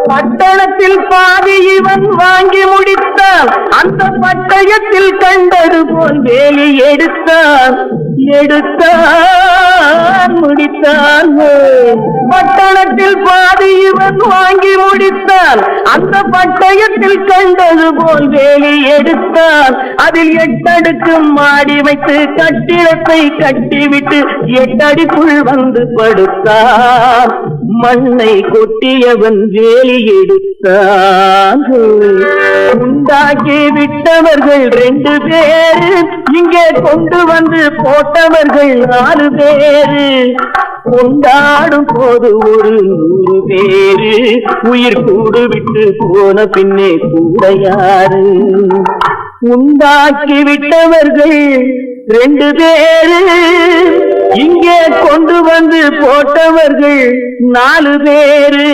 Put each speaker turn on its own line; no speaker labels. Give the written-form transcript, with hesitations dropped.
பட்டணத்தில் பாதி இவன் வாங்கி முடித்தான், அந்த பட்டயத்தில் கண்டது போல் வேலி எடுத்தான் முடித்தான். பட்டணத்தில் பாதி இவன் வாங்கி முடித்தான், அந்த பட்டயத்தில் கண்டது போல் வேலி எடுத்தான். அதில் 8 அடுக்கு மாடி வைத்து கட்டிடத்தை கட்டிவிட்டு 8 அடிக்குள் வந்து படுத்தான். மண்ணை கொட்டியவன் வேலி எடுத்தான். உண்டாக்கி விட்டவர்கள் 2 பேரு, இங்கே கொண்டு வந்து போட்டவர்கள் 4 பேரு. கொண்டாடும் போது ஒரு 100 பேரு, உயிர் கூடு விட்டு போன பின்னே கூட யாரு? உண்டாக்கி விட்டவர்கள் 2 பேரு, இங்கே கொண்டு வந்து போட்டவர்கள் 4 பேரு.